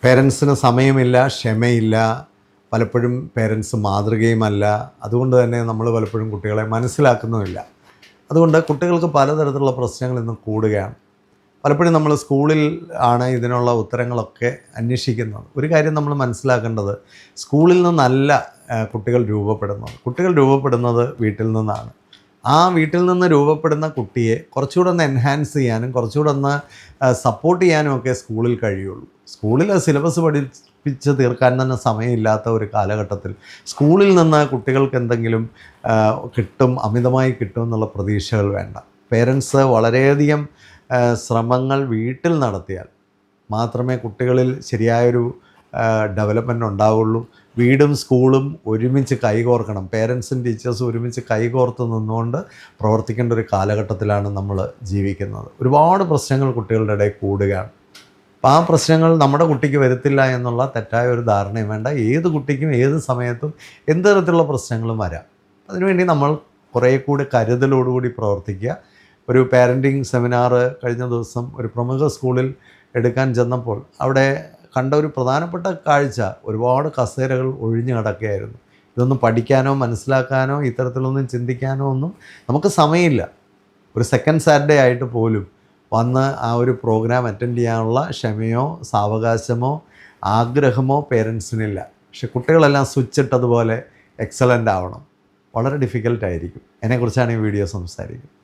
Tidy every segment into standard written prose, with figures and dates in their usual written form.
പേരൻസിന് സമയമില്ല, ക്ഷമയില്ല, പലപ്പോഴും പേരൻസ് മാതൃകയുമല്ല. അതുകൊണ്ട് തന്നെ നമ്മൾ പലപ്പോഴും കുട്ടികളെ മനസ്സിലാക്കുന്നുമില്ല. അതുകൊണ്ട് കുട്ടികൾക്ക് പലതരത്തിലുള്ള പ്രശ്നങ്ങൾ ഇന്ന് കൂടുകയാണ്. പലപ്പോഴും നമ്മൾ സ്കൂളിൽ ആണ് ഇതിനുള്ള ഉത്തരങ്ങളൊക്കെ അന്വേഷിക്കുന്നത്. ഒരു കാര്യം നമ്മൾ മനസ്സിലാക്കേണ്ടത്, സ്കൂളിൽ നിന്നല്ല കുട്ടികൾ രൂപപ്പെടുന്നത് വീട്ടിൽ നിന്നാണ്. ആ വീട്ടിൽ നിന്ന് രൂപപ്പെടുന്ന കുട്ടിയെ കുറച്ചുകൂടെ ഒന്ന് എൻഹാൻസ് ചെയ്യാനും കുറച്ചുകൂടെ ഒന്ന് സപ്പോർട്ട് ചെയ്യാനും ഒക്കെ സ്കൂളിൽ കഴിയുള്ളൂ. സ്കൂളിൽ സിലബസ് പഠിപ്പിച്ച് തീർക്കാൻ തന്നെ സമയമില്ലാത്ത ഒരു കാലഘട്ടത്തിൽ സ്കൂളിൽ നിന്ന് കുട്ടികൾക്ക് എന്തെങ്കിലും അമിതമായി കിട്ടും എന്നുള്ള പ്രതീക്ഷകൾ വേണ്ട. പേരൻസ് വളരെയധികം ശ്രമങ്ങൾ വീട്ടിൽ നടത്തിയാൽ മാത്രമേ കുട്ടികളിൽ ശരിയായൊരു ഡെവലപ്മെൻറ്റ് ഉണ്ടാവുള്ളൂ. വീടും സ്കൂളും ഒരുമിച്ച് കൈകോർക്കണം. പേരൻസും ടീച്ചേഴ്സും ഒരുമിച്ച് കൈകോർത്ത് നിന്നുകൊണ്ട് പ്രവർത്തിക്കേണ്ട ഒരു കാലഘട്ടത്തിലാണ് നമ്മൾ ജീവിക്കുന്നത്. ഒരുപാട് പ്രശ്നങ്ങൾ കുട്ടികളുടെ ഇടയിൽ കൂടുകയാണ്. അപ്പോൾ ആ പ്രശ്നങ്ങൾ നമ്മുടെ കുട്ടിക്ക് വരുത്തില്ല എന്നുള്ള തെറ്റായ ഒരു ധാരണയും വേണ്ട. ഏത് കുട്ടിക്കും ഏത് സമയത്തും എന്ത് തരത്തിലുള്ള പ്രശ്നങ്ങളും വരാം. അതിനുവേണ്ടി നമ്മൾ കുറേ കൂടി കരുതലോടുകൂടി പ്രവർത്തിക്കുക. ഒരു പാരൻറ്റിങ് സെമിനാർ കഴിഞ്ഞ ദിവസം ഒരു പ്രമുഖ സ്കൂളിൽ എടുക്കാൻ ചെന്നപ്പോൾ അവിടെ കണ്ട ഒരു പ്രധാനപ്പെട്ട കാഴ്ച, ഒരുപാട് കസേരകൾ ഒഴിഞ്ഞു കിടക്കുകയായിരുന്നു. ഇതൊന്നും പഠിക്കാനോ മനസ്സിലാക്കാനോ ഇത്തരത്തിലൊന്നും ചിന്തിക്കാനോ ഒന്നും നമുക്ക് സമയമില്ല. ഒരു സെക്കൻഡ് സാറ്റർഡേ ആയിട്ട് പോലും വന്ന് ആ ഒരു പ്രോഗ്രാം അറ്റൻഡ് ചെയ്യാനുള്ള ക്ഷമയോ സാവകാശമോ ആഗ്രഹമോ പേരൻസിനില്ല. പക്ഷെ കുട്ടികളെല്ലാം സ്വിച്ച് ഇട്ടതുപോലെ എക്സലൻ്റ് ആവണം. വളരെ ഡിഫിക്കൽട്ടായിരിക്കും. അതിനെക്കുറിച്ചാണ് ഈ വീഡിയോ സംസാരിക്കുന്നത്.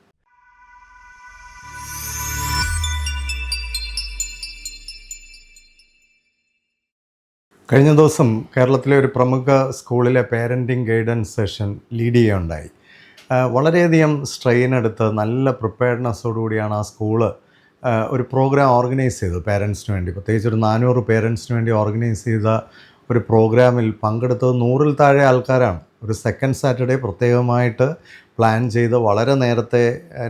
കഴിഞ്ഞ ദിവസം കേരളത്തിലെ ഒരു പ്രമുഖ സ്കൂളിലെ പേരൻറ്റിംഗ് ഗൈഡൻസ് സെഷൻ ലീഡ് ചെയ്യുകയുണ്ടായി. വളരെയധികം സ്ട്രെയിൻ എടുത്ത് നല്ല പ്രിപ്പയർഡ്നെസ്സോടുകൂടിയാണ് ആ സ്കൂള് ഒരു പ്രോഗ്രാം ഓർഗനൈസ് ചെയ്തത് പേരൻസിന് വേണ്ടി. പ്രത്യേകിച്ച് ഒരു 400 പേരൻസിന് വേണ്ടി ഓർഗനൈസ് ചെയ്ത ഒരു പ്രോഗ്രാമിൽ പങ്കെടുത്തത് 100-ൽ താഴെ ആൾക്കാരാണ്. ഒരു സെക്കൻഡ് സാറ്റർഡേ പ്രത്യേകമായിട്ട് പ്ലാൻ ചെയ്ത് വളരെ നേരത്തെ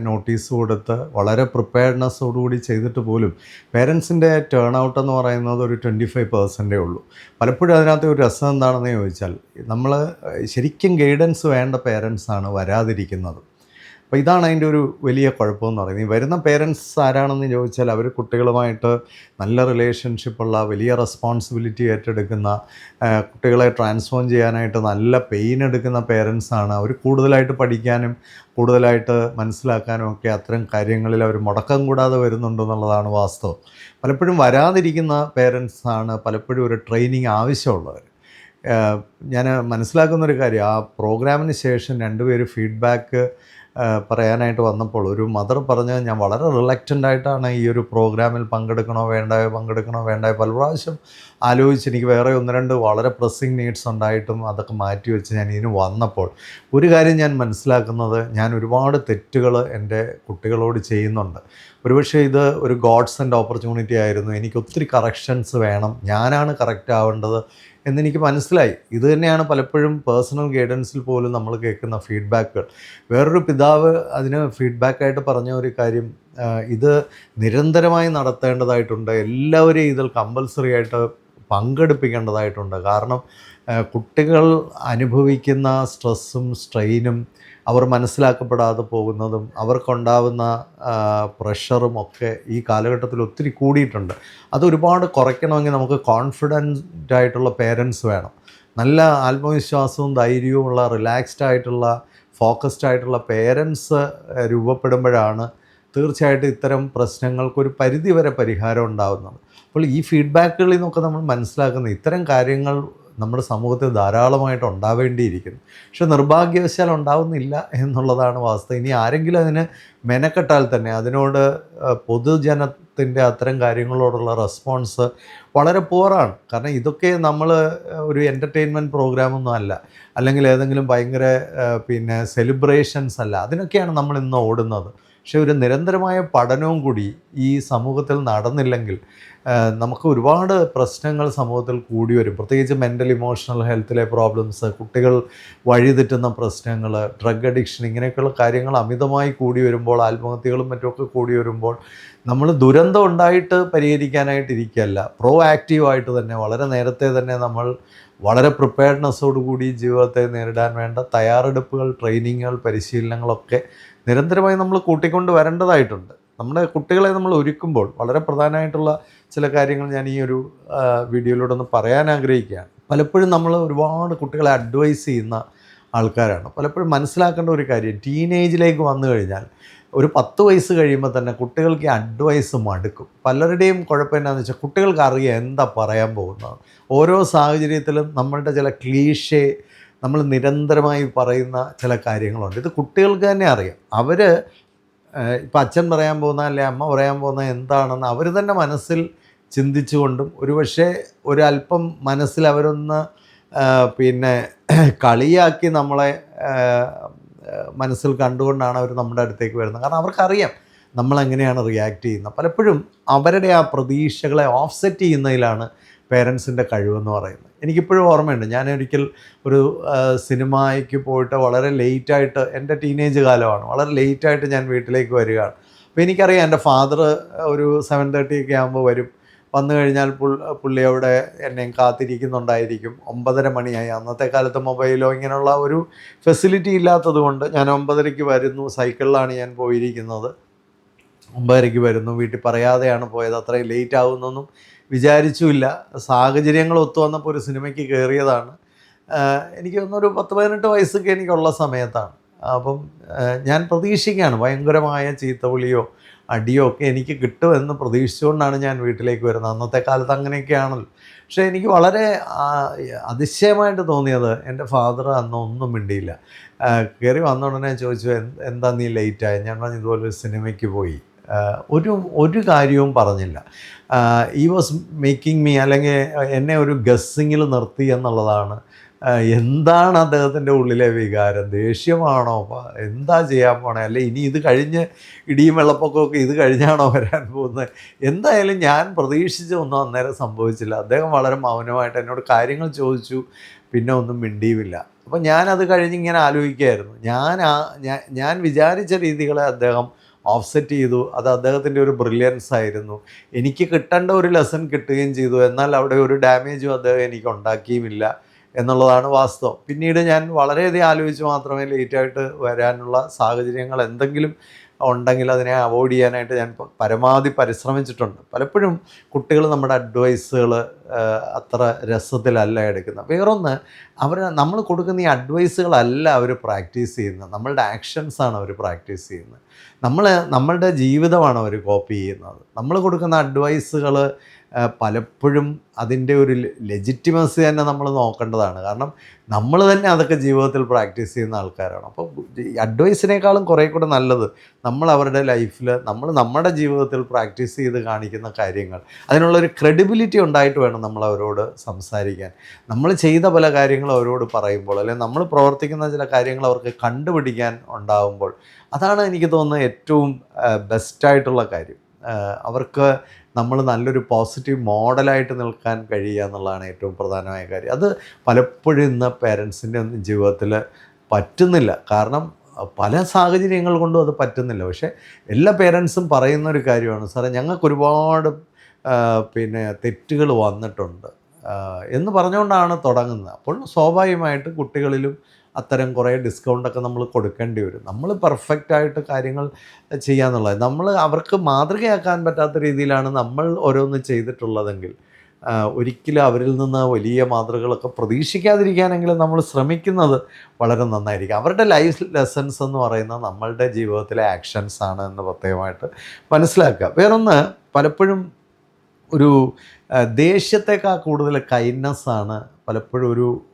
നോട്ടീസ് കൊടുത്ത് വളരെ പ്രിപ്പയർഡ്നെസ്സോടുകൂടി ചെയ്തിട്ട് പോലും പേരൻസിൻ്റെ ടേൺ ഔട്ട് എന്ന് പറയുന്നത് ഒരു 25% ഉള്ളൂ. പലപ്പോഴും അതിനകത്ത് ഒരു രസം എന്താണെന്ന് ചോദിച്ചാൽ, നമ്മൾ ശരിക്കും ഗൈഡൻസ് വേണ്ട പേരൻസാണ് വരാതിരിക്കുന്നത്. അപ്പോൾ ഇതാണ് അതിൻ്റെ ഒരു വലിയ കുഴപ്പമെന്ന് പറയുന്നത്. ഈ വരുന്ന പേരൻസ് ആരാണെന്ന് ചോദിച്ചാൽ അവർ കുട്ടികളുമായിട്ട് നല്ല റിലേഷൻഷിപ്പുള്ള, വലിയ റെസ്പോൺസിബിലിറ്റി ഏറ്റെടുക്കുന്ന, കുട്ടികളെ ട്രാൻസ്ഫോം ചെയ്യാനായിട്ട് നല്ല പെയിൻ എടുക്കുന്ന പേരൻസാണ്. അവർ കൂടുതലായിട്ട് പഠിക്കാനും കൂടുതലായിട്ട് മനസ്സിലാക്കാനും ഒക്കെ അത്തരം കാര്യങ്ങളിൽ അവർ മുടക്കം കൂടാതെ വരുന്നുണ്ടെന്നുള്ളതാണ് വാസ്തവം. പലപ്പോഴും വരാതിരിക്കുന്ന പേരൻസാണ് പലപ്പോഴും ഒരു ട്രെയിനിങ് ആവശ്യമുള്ളവർ. ഞാൻ മനസ്സിലാക്കുന്നൊരു കാര്യം, ആ പ്രോഗ്രാമിന് ശേഷം 2 പേര് ഫീഡ്ബാക്ക് പറയാനായിട്ട് വന്നപ്പോൾ ഒരു മദർ പറഞ്ഞത്, ഞാൻ വളരെ റിലക്റ്റൻ്റായിട്ടാണ് ഈ ഒരു പ്രോഗ്രാമിൽ പങ്കെടുക്കണോ വേണ്ടായോ പല പ്രാവശ്യം ആലോചിച്ച് എനിക്ക് വേറെ 1-2 വളരെ പ്രസ്സിങ് നീഡ്സ് ഉണ്ടായിട്ടും അതൊക്കെ മാറ്റി വെച്ച് ഞാൻ ഇതിന് വന്നപ്പോൾ ഒരു കാര്യം ഞാൻ മനസ്സിലാക്കുന്നത്, ഞാൻ ഒരുപാട് തെറ്റുകൾ എൻ്റെ കുട്ടികളോട് ചെയ്യുന്നുണ്ട്. ഒരുപക്ഷെ ഇത് ഒരു ഗോഡ്സ് ആൻഡ് ഓപ്പർച്യൂണിറ്റി ആയിരുന്നു. എനിക്ക് ഒത്തിരി കറക്ഷൻസ് വേണം, ഞാനാണ് കറക്റ്റ് ആവേണ്ടത് എന്നെനിക്ക് മനസ്സിലായി. ഇത് തന്നെയാണ് പലപ്പോഴും പേഴ്സണൽ ഗൈഡൻസിൽ പോലും നമ്മൾ കേൾക്കുന്ന ഫീഡ്ബാക്കുകൾ. വേറൊരു പിതാവ് അതിന് ഫീഡ്ബാക്കായിട്ട് പറഞ്ഞ ഒരു കാര്യം, ഇത് നിരന്തരമായി നടത്തേണ്ടതായിട്ടുണ്ട്, എല്ലാവരെയും ഇതിൽ കമ്പൽസറി ആയിട്ട് പങ്കെടുപ്പിക്കേണ്ടതായിട്ടുണ്ട്. കാരണം കുട്ടികൾ അനുഭവിക്കുന്ന സ്ട്രെസ്സും സ്ട്രെയിനും അവർ മനസ്സിലാക്കപ്പെടാതെ പോകുന്നതും അവർക്കുണ്ടാവുന്ന പ്രഷറും ഒക്കെ ഈ കാലഘട്ടത്തിൽ ഒത്തിരി കൂടിയിട്ടുണ്ട്. അതൊരുപാട് കുറയ്ക്കണമെങ്കിൽ നമുക്ക് കോൺഫിഡൻ്റ് ആയിട്ടുള്ള പേരൻസ് വേണം. നല്ല ആത്മവിശ്വാസവും ധൈര്യവുമുള്ള, റിലാക്സ്ഡ് ആയിട്ടുള്ള, ഫോക്കസ്ഡ് ആയിട്ടുള്ള പേരൻസ് രൂപപ്പെടുമ്പോഴാണ് തീർച്ചയായിട്ടും ഇത്തരം പ്രശ്നങ്ങൾക്കൊരു പരിധിവരെ പരിഹാരം ഉണ്ടാകുന്നത്. അപ്പോൾ ഈ ഫീഡ്ബാക്കുകളിൽ നിന്നൊക്കെ നമ്മൾ മനസ്സിലാക്കുന്ന ഇത്തരം കാര്യങ്ങൾ നമ്മുടെ സമൂഹത്തിൽ ധാരാളമായിട്ട് ഉണ്ടാവേണ്ടിയിരിക്കുന്നു. പക്ഷെ നിർഭാഗ്യവശാൽ ഉണ്ടാവുന്നില്ല എന്നുള്ളതാണ് വാസ്തവം. ഇനി ആരെങ്കിലും അതിന് മെനക്കെട്ടാൽ തന്നെ അതിനോട് പൊതുജനത്തിൻ്റെ അത്തരം കാര്യങ്ങളോടുള്ള റെസ്പോൺസ് വളരെ പോറാണ്. കാരണം ഇതൊക്കെ നമ്മൾ ഒരു എൻ്റർടൈൻമെൻറ്റ് പ്രോഗ്രാമൊന്നും അല്ല, അല്ലെങ്കിൽ ഏതെങ്കിലും ഭയങ്കര സെലിബ്രേഷൻസ് അല്ല. അതിനൊക്കെയാണ് നമ്മൾ ഇന്ന് ഓടുന്നത്. പക്ഷേ ഒരു നിരന്തരമായ പഠനവും കൂടി ഈ സമൂഹത്തിൽ നടന്നില്ലെങ്കിൽ നമുക്ക് ഒരുപാട് പ്രശ്നങ്ങൾ സമൂഹത്തിൽ കൂടി വരും. പ്രത്യേകിച്ച് മെൻ്റൽ ഇമോഷണൽ ഹെൽത്തിലെ പ്രോബ്ലംസ്, കുട്ടികൾ വഴിതെറ്റുന്ന പ്രശ്നങ്ങൾ, ഡ്രഗ് അഡിക്ഷൻ, ഇങ്ങനെയൊക്കെയുള്ള കാര്യങ്ങൾ അമിതമായി കൂടി വരുമ്പോൾ, ആത്മഹത്യകളും മറ്റുമൊക്കെ കൂടി വരുമ്പോൾ നമ്മൾ ദുരന്തം ഉണ്ടായിട്ട് പരിഹരിക്കാനായിട്ടിരിക്കുകയല്ല, പ്രോ ആക്റ്റീവായിട്ട് തന്നെ വളരെ നേരത്തെ തന്നെ നമ്മൾ വളരെ പ്രിപ്പയർഡ്നെസ്സോടുകൂടി ജീവിതത്തെ നേരിടാൻ വേണ്ട തയ്യാറെടുപ്പുകൾ, ട്രെയിനിങ്ങുകൾ, പരിശീലനങ്ങളൊക്കെ നിരന്തരമായി നമ്മൾ കൂട്ടിക്കൊണ്ട് വരേണ്ടതായിട്ടുണ്ട്. നമ്മുടെ കുട്ടികളെ നമ്മൾ ഒരുക്കുമ്പോൾ വളരെ പ്രധാനമായിട്ടുള്ള ചില കാര്യങ്ങൾ ഞാൻ ഈ ഒരു വീഡിയോയിലൂടെ ഒന്ന് പറയാൻ ആഗ്രഹിക്കുകയാണ്. പലപ്പോഴും നമ്മൾ ഒരുപാട് കുട്ടികളെ അഡ്വൈസ് ചെയ്യുന്ന ആൾക്കാരാണ്. പലപ്പോഴും മനസ്സിലാക്കേണ്ട ഒരു കാര്യം, ടീനേജിലേക്ക് വന്നു കഴിഞ്ഞാൽ ഒരു 10 വയസ്സ് കഴിയുമ്പോൾ തന്നെ കുട്ടികൾക്ക് ഈ അഡ്വൈസ് മടുക്കും. പലരുടെയും കുഴപ്പം എന്നാന്ന് വെച്ചാൽ കുട്ടികൾക്ക് അറിയാം എന്താ പറയാൻ പോകുന്നത്. ഓരോ സാഹചര്യത്തിലും നമ്മളുടെ ചില ക്ലീഷേ നമ്മൾ നിരന്തരമായി പറയുന്ന ചില കാര്യങ്ങളുണ്ട്. ഇത് കുട്ടികൾക്ക് തന്നെ അറിയാം. അവർ ഇപ്പം അച്ഛൻ പറയാൻ പോകുന്ന അല്ലെ അമ്മ പറയാൻ പോകുന്ന എന്താണെന്ന് അവർ തന്നെ മനസ്സിൽ ചിന്തിച്ചുകൊണ്ടും ഒരുപക്ഷെ ഒരല്പം മനസ്സിൽ അവരൊന്ന് പിന്നെ കളിയാക്കി നമ്മളെ മനസ്സിൽ കണ്ടുകൊണ്ടാണ് അവർ നമ്മുടെ അടുത്തേക്ക് വരുന്നത്. കാരണം അവർക്കറിയാം നമ്മളെങ്ങനെയാണ് റിയാക്ട് ചെയ്യുന്നത്. പലപ്പോഴും അവരുടെ ആ പ്രതീക്ഷകളെ ഓഫ്സെറ്റ് ചെയ്യുന്നതിലാണ് പേരൻസിൻ്റെ കഴിവെന്ന് പറയുന്നത്. എനിക്കിപ്പോഴും ഓർമ്മയുണ്ട്, ഞാനൊരിക്കൽ ഒരു സിനിമയ്ക്ക് പോയിട്ട് വളരെ ലേറ്റായിട്ട്, എൻ്റെ ടീനേജ് കാലമാണ്, വളരെ ലേറ്റായിട്ട് ഞാൻ വീട്ടിലേക്ക് വരികയാണ്. അപ്പോൾ എനിക്കറിയാം എൻ്റെ ഫാദർ ഒരു 7:30 ഒക്കെ ആകുമ്പോൾ വരും. വന്നു കഴിഞ്ഞാൽ പുള്ളി അവിടെ എന്നെയും കാത്തിരിക്കുന്നുണ്ടായിരിക്കും. 9:30 മണിയായി. അന്നത്തെ കാലത്ത് മൊബൈലോ ഇങ്ങനെയുള്ള ഒരു ഫെസിലിറ്റി ഇല്ലാത്തത് കൊണ്ട് ഞാൻ 9:30 വരുന്നു. സൈക്കിളിലാണ് ഞാൻ പോയിരിക്കുന്നത്. 9:30 വരുന്നു. വീട്ടിൽ പറയാതെയാണ് പോയത്. അത്രയും ലേറ്റ് ആകുന്നൊന്നും വിചാരിച്ചുമില്ല. സാഹചര്യങ്ങൾ ഒത്തു വന്നപ്പോൾ ഒരു സിനിമയ്ക്ക് കയറിയതാണ്. എനിക്ക് തോന്നുന്നൊരു 10-18 വയസ്സൊക്കെ എനിക്കുള്ള സമയത്താണ്. അപ്പം ഞാൻ പ്രതീക്ഷിക്കുകയാണ് ഭയങ്കരമായ ചീത്തവിളിയോ അടിയോ ഒക്കെ എനിക്ക് കിട്ടുമെന്ന് പ്രതീക്ഷിച്ചുകൊണ്ടാണ് ഞാൻ വീട്ടിലേക്ക് വരുന്നത്. അന്നത്തെ കാലത്ത് അങ്ങനെയൊക്കെയാണല്ലോ. പക്ഷേ എനിക്ക് വളരെ അതിശയമായിട്ട് തോന്നിയത്, എൻ്റെ ഫാദർ അന്ന് ഒന്നും മിണ്ടിയില്ല. കയറി വന്ന ഉടനെ ചോദിച്ചു, എന്താ നീ ലേറ്റായി? ഞാൻ പറഞ്ഞു ഇതുപോലൊരു സിനിമയ്ക്ക് പോയി. ഒരു കാര്യവും പറഞ്ഞില്ല. ഈ വാസ് മേക്കിംഗ് മീ, അല്ലെങ്കിൽ എന്നെ ഒരു ഗസ്സിങ്ങിൽ നിർത്തി എന്നുള്ളതാണ്. എന്താണ് അദ്ദേഹത്തിൻ്റെ ഉള്ളിലെ വികാരം? ദേഷ്യമാണോ? എന്താ ചെയ്യാൻ പോണേ? അല്ലെ ഇനി ഇത് കഴിഞ്ഞ് ഇടിയും വെള്ളപ്പൊക്കമൊക്കെ ഇത് കഴിഞ്ഞാണോ വരാൻ പോകുന്നത്? എന്തായാലും ഞാൻ പ്രതീക്ഷിച്ചൊന്നും അന്നേരം സംഭവിച്ചില്ല. അദ്ദേഹം വളരെ മൗനമായിട്ട് എന്നോട് കാര്യങ്ങൾ ചോദിച്ചു, പിന്നെ ഒന്നും മിണ്ടിയുമില്ല. അപ്പം ഞാനത് കഴിഞ്ഞ് ഇങ്ങനെ ആലോചിക്കുകയായിരുന്നു. ഞാൻ വിചാരിച്ച രീതികളെ അദ്ദേഹം ഓഫ്സെറ്റ് ചെയ്തു. അത് അദ്ദേഹത്തിൻ്റെ ഒരു ബ്രില്യൻസ് ആയിരുന്നു. എനിക്ക് കിട്ടേണ്ട ഒരു ലെസൺ കിട്ടുകയും ചെയ്തു. എന്നാൽ അവിടെ ഒരു ഡാമേജും അദ്ദേഹം എനിക്ക് ഉണ്ടാക്കിയുമില്ല എന്നുള്ളതാണ് വാസ്തവം. പിന്നീട് ഞാൻ വളരെയധികം ആലോചിച്ച് മാത്രമേ ലേറ്റായിട്ട് വരാനുള്ള സാഹചര്യങ്ങൾ എന്തെങ്കിലും ഉണ്ടെങ്കിൽ അതിനെ അവോയ്ഡ് ചെയ്യാനായിട്ട് ഞാൻ പരമാവധി പരിശ്രമിച്ചിട്ടുണ്ട്. പലപ്പോഴും കുട്ടികൾ നമ്മുടെ അഡ്വൈസുകൾ അത്ര രസത്തിലല്ല എടുക്കുന്നത്. വേറൊന്ന്, നമ്മൾ കൊടുക്കുന്ന ഈ അഡ്വൈസുകളല്ല അവർ പ്രാക്ടീസ് ചെയ്യുന്നത്, നമ്മളുടെ ആക്ഷൻസാണ് അവർ പ്രാക്ടീസ് ചെയ്യുന്നത്. നമ്മളുടെ ജീവിതമാണ് അവർ കോപ്പി ചെയ്യുന്നത്. നമ്മൾ കൊടുക്കുന്ന അഡ്വൈസുകൾ പലപ്പോഴും അതിൻ്റെ ഒരു ലെജിറ്റിമസി തന്നെ നമ്മൾ നോക്കേണ്ടതാണ്. കാരണം നമ്മൾ തന്നെ അതൊക്കെ ജീവിതത്തിൽ പ്രാക്ടീസ് ചെയ്യുന്ന ആൾക്കാരാണ്. അപ്പോൾ അഡ്വൈസിനേക്കാളും കുറേ കൂടെ നല്ലത് നമ്മൾ അവരുടെ ലൈഫിൽ നമ്മുടെ ജീവിതത്തിൽ പ്രാക്ടീസ് ചെയ്ത് കാണിക്കുന്ന കാര്യങ്ങൾ, അതിനുള്ളൊരു ക്രെഡിബിലിറ്റി ഉണ്ടായിട്ട് വേണം നമ്മൾ അവരോട് സംസാരിക്കാൻ. നമ്മൾ ചെയ്ത പല കാര്യങ്ങളും അവരോട് പറയുമ്പോൾ, അല്ലെങ്കിൽ നമ്മൾ പ്രവർത്തിക്കുന്ന ചില കാര്യങ്ങൾ അവർക്ക് കണ്ടുപിടിക്കാൻ ഉണ്ടാകുമ്പോൾ, അതാണ് എനിക്ക് തോന്നുന്നത് ഏറ്റവും ബെസ്റ്റായിട്ടുള്ള കാര്യം. അവർക്ക് നമ്മൾ നല്ലൊരു പോസിറ്റീവ് മോഡലായിട്ട് നിൽക്കാൻ കഴിയുക എന്നുള്ളതാണ് ഏറ്റവും പ്രധാനമായ കാര്യം. അത് പലപ്പോഴും ഇന്ന് പേരൻസിൻ്റെ ഒന്നും ജീവിതത്തിൽ പറ്റുന്നില്ല. കാരണം പല സാഹചര്യങ്ങൾ കൊണ്ടും അത് പറ്റുന്നില്ല. പക്ഷേ എല്ലാ പേരൻസും പറയുന്നൊരു കാര്യമാണ്, സാറേ ഞങ്ങൾക്ക് ഒരുപാട് തെറ്റുകൾ വന്നിട്ടുണ്ട് എന്ന് പറഞ്ഞുകൊണ്ടാണ് തുടങ്ങുന്നത്. അപ്പോൾ സ്വാഭാവികമായിട്ട് കുട്ടികളിലും അത്തരം കുറേ ഡിസ്കൗണ്ടൊക്കെ നമ്മൾ കൊടുക്കേണ്ടി വരും. നമ്മൾ പെർഫെക്റ്റായിട്ട് കാര്യങ്ങൾ ചെയ്യാന്നുള്ളത്, അവർക്ക് മാതൃകയാക്കാൻ പറ്റാത്ത രീതിയിലാണ് നമ്മൾ ഓരോന്ന് ചെയ്തിട്ടുള്ളതെങ്കിൽ ഒരിക്കലും അവരിൽ നിന്ന് വലിയ മാതൃകകളൊക്കെ പ്രതീക്ഷിക്കാതിരിക്കാനെങ്കിലും നമ്മൾ ശ്രമിക്കുന്നത് വളരെ നന്നായിരിക്കും. അവരുടെ ലൈഫ് ലെസൺസ് എന്ന് പറയുന്നത് നമ്മളുടെ ജീവിതത്തിലെ ആക്ഷൻസാണ് എന്ന് പ്രത്യേകമായിട്ട് മനസ്സിലാക്കുക. വേറൊന്ന്, പലപ്പോഴും ഒരു ദേഷ്യത്തേക്കാൾ കൂടുതൽ കൈൻഡ്നെസ്സാണ് പലപ്പോഴും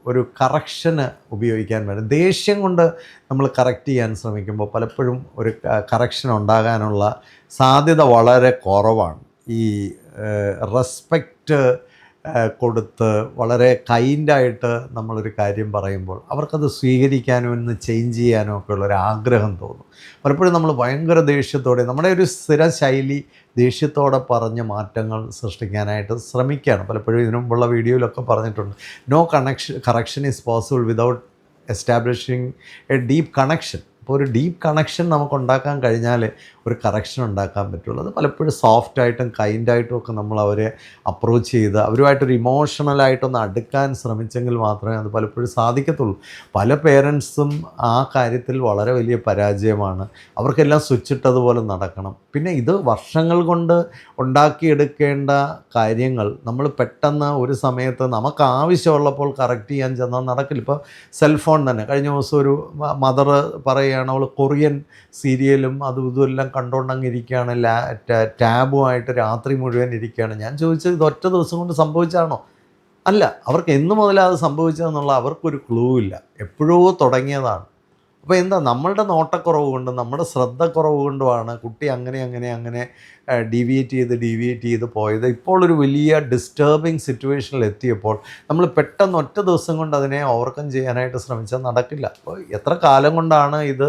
ഒരു കറക്ഷന് ഉപയോഗിക്കാൻ വേണ്ടി. ദേഷ്യം കൊണ്ട് നമ്മൾ കറക്റ്റ് ചെയ്യാൻ ശ്രമിക്കുമ്പോൾ പലപ്പോഴും ഒരു കറക്ഷൻ ഉണ്ടാകാനുള്ള സാധ്യത വളരെ കുറവാണ്. ഈ റെസ്പെക്റ്റ് കൊടുത്ത് വളരെ കൈൻഡായിട്ട് നമ്മളൊരു കാര്യം പറയുമ്പോൾ അവർക്കത് സ്വീകരിക്കാനോ ഒന്ന് ചേഞ്ച് ചെയ്യാനോ ഒക്കെ ഉള്ളൊരു ആഗ്രഹം തോന്നും. പലപ്പോഴും നമ്മൾ ഭയങ്കര ദേഷ്യത്തോടെ, നമ്മുടെ ഒരു സ്ഥിര ശൈലി ദേഷ്യത്തോടെ പറഞ്ഞ് മാറ്റങ്ങൾ സൃഷ്ടിക്കാനായിട്ട് ശ്രമിക്കുകയാണ്. പലപ്പോഴും ഇതിനു മുമ്പുള്ള വീഡിയോയിലൊക്കെ പറഞ്ഞിട്ടുണ്ട്, no correction is possible without establishing a deep connection. അപ്പോൾ ഒരു ഡീപ്പ് കണക്ഷൻ നമുക്ക് ഉണ്ടാക്കാൻ കഴിഞ്ഞാൽ ഒരു കറക്ഷൻ ഉണ്ടാക്കാൻ പറ്റുള്ളൂ. അത് പലപ്പോഴും സോഫ്റ്റായിട്ടും കൈൻഡായിട്ടും ഒക്കെ നമ്മൾ അവരെ അപ്രോച്ച് ചെയ്ത് അവരുമായിട്ടൊരു ഇമോഷണലായിട്ടൊന്ന് അടുക്കാൻ ശ്രമിച്ചെങ്കിൽ മാത്രമേ അത് പലപ്പോഴും സാധിക്കത്തുള്ളൂ. പല പേരൻസും ആ കാര്യത്തിൽ വളരെ വലിയ പരാജയമാണ്. അവർക്കെല്ലാം സ്വിച്ച് ഇട്ടതുപോലെ നടക്കണം. പിന്നെ ഇത് വർഷങ്ങൾ കൊണ്ട് ഉണ്ടാക്കിയെടുക്കേണ്ട കാര്യങ്ങൾ നമ്മൾ പെട്ടെന്ന് ഒരു സമയത്ത് നമുക്ക് ആവശ്യമുള്ളപ്പോൾ കറക്റ്റ് ചെയ്യാൻ ചെന്നാൽ നടക്കില്ല. ഇപ്പോൾ സെൽഫോൺ തന്നെ കഴിഞ്ഞ ദിവസം ഒരു മദർ പറയുകയാണ്, അവൾ കൊറിയൻ സീരിയലും അതും ഇതും എല്ലാം കണ്ടുകൊണ്ടങ്ങ് ഇരിക്കുകയാണ്, ടാബുമായിട്ട് രാത്രി മുഴുവൻ ഇരിക്കുകയാണ്. ഞാൻ ചോദിച്ചത് ഇത് ഒറ്റ ദിവസം കൊണ്ട് സംഭവിച്ചാണോ? അല്ല, അവർക്ക് എന്ന് മുതലാണ് അത് സംഭവിച്ചതെന്നുള്ള അവർക്കൊരു ക്ലൂ ഇല്ല, എപ്പോഴോ തുടങ്ങിയതാണ്. അപ്പോൾ എന്താ, നമ്മളുടെ നോട്ടക്കുറവ് കൊണ്ടും നമ്മുടെ ശ്രദ്ധക്കുറവ് കൊണ്ടുമാണ് കുട്ടി അങ്ങനെ ഡീവിയേറ്റ് ചെയ്ത് പോയത്. ഇപ്പോൾ ഒരു വലിയ ഡിസ്റ്റർബിങ് സിറ്റുവേഷനിൽ എത്തിയപ്പോൾ നമ്മൾ പെട്ടെന്ന് ഒറ്റ ദിവസം കൊണ്ട് അതിനെ ഓവർകം ചെയ്യാനായിട്ട് ശ്രമിച്ചാൽ നടക്കില്ല. അപ്പോൾ എത്ര കാലം കൊണ്ടാണ് ഇത്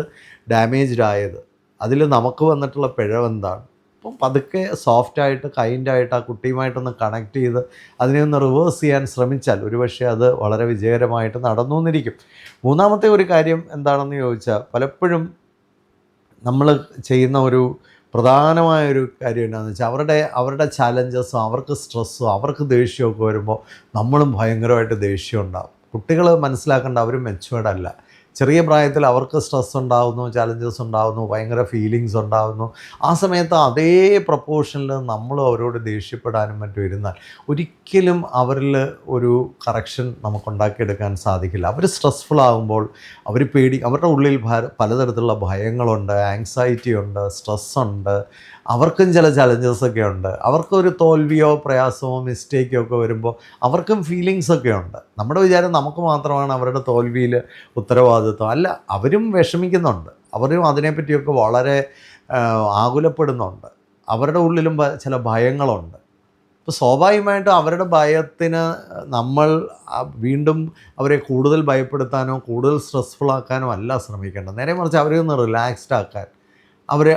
ഡാമേജ്ഡ് ആയത്, അതിൽ നമുക്ക് വന്നിട്ടുള്ള പിഴവെന്താണ്? അപ്പം പതുക്കെ സോഫ്റ്റായിട്ട് കൈൻഡായിട്ട് ആ കുട്ടിയുമായിട്ടൊന്ന് കണക്ട് ചെയ്ത് അതിനെ ഒന്ന് റിവേഴ്സ് ചെയ്യാൻ ശ്രമിച്ചാൽ ഒരുപക്ഷെ അത് വളരെ വിജയകരമായിട്ട് നടന്നു എന്നിരിക്കും. മൂന്നാമത്തെ ഒരു കാര്യം എന്താണെന്ന് ചോദിച്ചാൽ, പലപ്പോഴും നമ്മൾ ചെയ്യുന്ന ഒരു പ്രധാനമായൊരു കാര്യം എന്താണെന്ന് വെച്ചാൽ, അവരുടെ ചാലഞ്ചസും അവർക്ക് സ്ട്രെസ്സും അവർക്ക് ദേഷ്യമൊക്കെ വരുമ്പോൾ നമ്മളും ഭയങ്കരമായിട്ട് ദേഷ്യം ഉണ്ടാകും. കുട്ടികൾ മനസ്സിലാക്കേണ്ട അവർ മെച്ചുവേർഡ് അല്ല. ചെറിയ പ്രായത്തിൽ അവർക്ക് സ്ട്രെസ് ഉണ്ടാകുന്നു, ചാലഞ്ചസ് ഉണ്ടാകുന്നു, ഭയങ്കര ഫീലിങ്സ് ഉണ്ടാകുന്നു. ആ സമയത്ത് അതേ പ്രപ്പോർഷനിൽ നമ്മളും അവരോട് ദേഷ്യപ്പെടാനും മറ്റും ഇരുന്നാൽ ഒരിക്കലും അവരിൽ ഒരു കറക്ഷൻ നമുക്കുണ്ടാക്കിയെടുക്കാൻ സാധിക്കില്ല. അവർ സ്ട്രെസ്ഫുൾ ആകുമ്പോൾ അവരുടെ ഉള്ളിൽ പലതരത്തിലുള്ള ഭയങ്ങളുണ്ട്, ആങ്സൈറ്റി ഉണ്ട്, സ്ട്രെസ്സുണ്ട്, അവർക്കും ചില ചലഞ്ചസൊക്കെ ഉണ്ട്. അവർക്കൊരു തോൽവിയോ പ്രയാസമോ മിസ്റ്റേക്കോ ഒക്കെ വരുമ്പോൾ അവർക്കും ഫീലിങ്സൊക്കെ ഉണ്ട്. നമ്മുടെ വിചാരം നമുക്ക് മാത്രമാണ് അവരുടെ തോൽവിയിൽ ഉത്തരവാദിത്വം. അല്ല, അവരും വിഷമിക്കുന്നുണ്ട്, അവരും അതിനെപ്പറ്റിയൊക്കെ വളരെ ആകുലപ്പെടുന്നുണ്ട്. അവരുടെ ഉള്ളിലും ചില ഭയങ്ങളുണ്ട്. അപ്പോൾ സ്വാഭാവികമായിട്ടും അവരുടെ ഭയത്തിന് നമ്മൾ വീണ്ടും അവരെ കൂടുതൽ ഭയപ്പെടുത്താനോ കൂടുതൽ സ്ട്രെസ്ഫുൾ ആക്കാനോ അല്ല ശ്രമിക്കേണ്ടത്. നേരെ മറിച്ച് അവരെ ഒന്ന് റിലാക്സ്ഡ് ആക്കാൻ,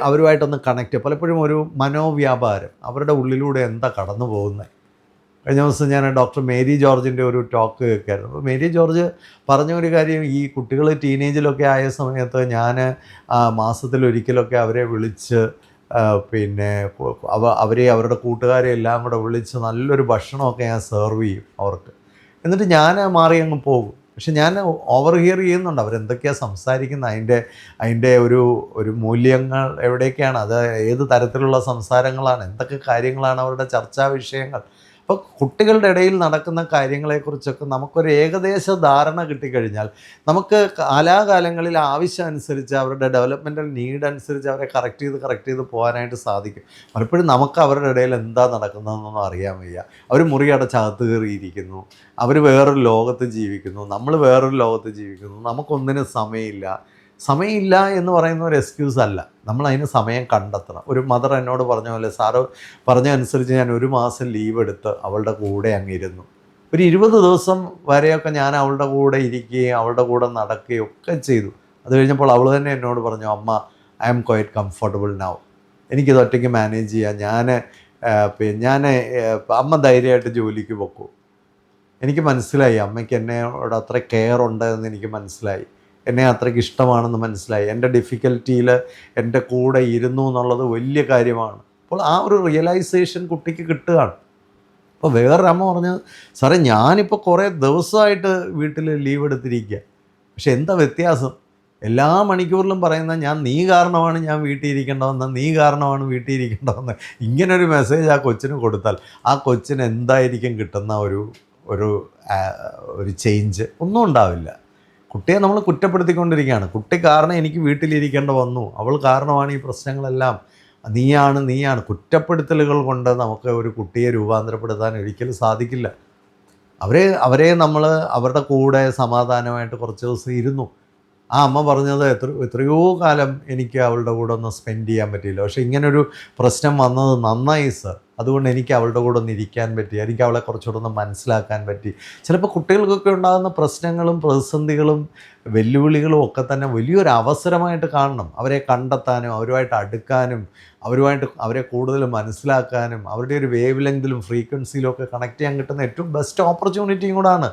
അവരുമായിട്ടൊന്ന് കണക്റ്റ്. പലപ്പോഴും ഒരു മനോവ്യാപാരം, അവരുടെ ഉള്ളിലൂടെ എന്താ കടന്നു പോകുന്നത്. കഴിഞ്ഞ ദിവസം ഞാൻ ഡോക്ടർ മേരി ജോർജിൻ്റെ ഒരു ടോക്ക് കേൾക്കായിരുന്നു. അപ്പോൾ മേരി ജോർജ് പറഞ്ഞ ഒരു കാര്യം, ഈ കുട്ടികൾ ടീനേജിലൊക്കെ ആയ സമയത്ത് ഞാൻ മാസത്തിലൊരിക്കലൊക്കെ അവരെ വിളിച്ച് പിന്നെ അവരുടെ കൂട്ടുകാരെ എല്ലാം കൂടെ വിളിച്ച് നല്ലൊരു ഭക്ഷണമൊക്കെ ഞാൻ സെർവ് ചെയ്യും അവർക്ക്. എന്നിട്ട് ഞാൻ മാറി അങ്ങ് പോകും. പക്ഷെ ഞാൻ ഓവർ ഹിയർ ചെയ്യുന്നുണ്ട് അവരെന്തൊക്കെയാണ് സംസാരിക്കുന്നത്, അതിൻ്റെ ഒരു മൂല്യങ്ങൾ എവിടെയൊക്കെയാണ്, അത് ഏത് തരത്തിലുള്ള സംസാരങ്ങളാണ്, എന്തൊക്കെ കാര്യങ്ങളാണ് അവരുടെ ചർച്ചാ വിഷയങ്ങൾ. അപ്പോൾ കുട്ടികളുടെ ഇടയിൽ നടക്കുന്ന കാര്യങ്ങളെക്കുറിച്ചൊക്കെ നമുക്കൊരു ഏകദേശ ധാരണ കിട്ടിക്കഴിഞ്ഞാൽ നമുക്ക് കാലാകാലങ്ങളിൽ ആവശ്യം അനുസരിച്ച് അവരുടെ ഡെവലപ്മെൻറ്റൽ നീഡ് അനുസരിച്ച് അവരെ കറക്റ്റ് ചെയ്ത് പോകാനായിട്ട് സാധിക്കും. പലപ്പോഴും നമുക്ക് അവരുടെ ഇടയിൽ എന്താ നടക്കുന്നതെന്നൊന്നും അറിയാൻ വയ്യ. അവർ മുറിയടച്ചകത്ത് കയറിയിരിക്കുന്നു, അവർ വേറൊരു ലോകത്ത് ജീവിക്കുന്നു, നമ്മൾ വേറൊരു ലോകത്ത് ജീവിക്കുന്നു, നമുക്കൊന്നിനും സമയമില്ല എന്ന് പറയുന്ന ഒരു എക്സ്ക്യൂസ് അല്ല. നമ്മളതിന് സമയം കണ്ടെത്തണം. ഒരു മദർ എന്നോട് പറഞ്ഞ പോലെ, സാറ് പറഞ്ഞ അനുസരിച്ച് ഞാൻ ഒരു മാസം ലീവ് എടുത്ത് അവളുടെ കൂടെ അങ്ങിരുന്നു. ഒരു 20 ദിവസം വരെയൊക്കെ ഞാൻ അവളുടെ കൂടെ ഇരിക്കുകയും അവളുടെ കൂടെ നടക്കുകയും ഒക്കെ ചെയ്തു. അത് കഴിഞ്ഞപ്പോൾ അവൾ തന്നെ എന്നോട് പറഞ്ഞു, അമ്മ, I am quite comfortable now, എനിക്കിത് ഒറ്റയ്ക്ക് മാനേജ് ചെയ്യാം, ഞാൻ അമ്മ ധൈര്യമായിട്ട് ജോലിക്ക് പോക്കൂ. എനിക്ക് മനസ്സിലായി അമ്മയ്ക്ക് എന്നോട് അത്ര കെയർ ഉണ്ട് എന്ന് എനിക്ക് മനസ്സിലായി, എന്നെ അത്രയ്ക്ക് ഇഷ്ടമാണെന്ന് മനസ്സിലായി, എൻ്റെ ഡിഫിക്കൽറ്റിയിൽ എൻ്റെ കൂടെ ഇരുന്നു എന്നുള്ളത് വലിയ കാര്യമാണ്. അപ്പോൾ ആ ഒരു റിയലൈസേഷൻ കുട്ടിക്ക് കിട്ടുകയാണ്. അപ്പോൾ വേറൊരു അമ്മ പറഞ്ഞു, സാറേ ഞാനിപ്പോൾ കുറേ ദിവസമായിട്ട് വീട്ടിൽ ലീവ് എടുത്തിരിക്കുക, പക്ഷെ എന്താ വ്യത്യാസം, എല്ലാ മണിക്കൂറിലും പറയുന്ന നീ കാരണമാണ് ഞാൻ വീട്ടിൽ ഇരിക്കേണ്ടതെന്ന് ഇങ്ങനൊരു മെസ്സേജ് ആ കൊച്ചിന് കൊടുത്താൽ ആ കൊച്ചിന് എന്തായിരിക്കും കിട്ടുന്ന ഒരു ചേഞ്ച്? ഒന്നും ഉണ്ടാവില്ല. കുട്ടിയെ നമ്മൾ കുറ്റപ്പെടുത്തിക്കൊണ്ടിരിക്കുകയാണ്. കുട്ടി കാരണം എനിക്ക് വീട്ടിലിരിക്കേണ്ട വന്നു, അവൾ കാരണമാണ് ഈ പ്രശ്നങ്ങളെല്ലാം, നീയാണ്. കുറ്റപ്പെടുത്തലുകൾ കൊണ്ട് നമുക്ക് ഒരു കുട്ടിയെ രൂപാന്തരപ്പെടുത്താൻ ഒരിക്കലും സാധിക്കില്ല. അവരെ നമ്മൾ അവരുടെ കൂടെ സമാധാനമായിട്ട് കുറച്ച് ദിവസം ഇരുന്നു. ആ അമ്മ പറഞ്ഞത്, എത്രയോ കാലം എനിക്ക് അവളുടെ കൂടെ ഒന്ന് സ്പെൻഡ് ചെയ്യാൻ പറ്റിയില്ല, പക്ഷേ ഇങ്ങനൊരു പ്രശ്നം വന്നത് നന്നായി സർ, അതുകൊണ്ട് എനിക്ക് അവളുടെ കൂടെ ഒന്ന് ഇരിക്കാൻ പറ്റി, എനിക്ക് അവളെ കുറച്ചുകൂടെ ഒന്ന് മനസ്സിലാക്കാൻ പറ്റി. ചിലപ്പോൾ കുട്ടികൾക്കൊക്കെ ഉണ്ടാകുന്ന പ്രശ്നങ്ങളും പ്രതിസന്ധികളും വെല്ലുവിളികളും ഒക്കെ തന്നെ വലിയൊരു അവസരമായിട്ട് കാണണം. അവരെ കണ്ടെത്താനും അവരുമായിട്ട് അടുക്കാനും അവരെ കൂടുതൽ മനസ്സിലാക്കാനും അവരുടെ ഒരു വേവ് ലെങ്തിലും ഫ്രീക്വൻസിയിലും ഒക്കെ കണക്ട് ചെയ്യാൻ കിട്ടുന്ന ഏറ്റവും ബെസ്റ്റ് ഓപ്പർച്യൂണിറ്റിയും കൂടാണ്.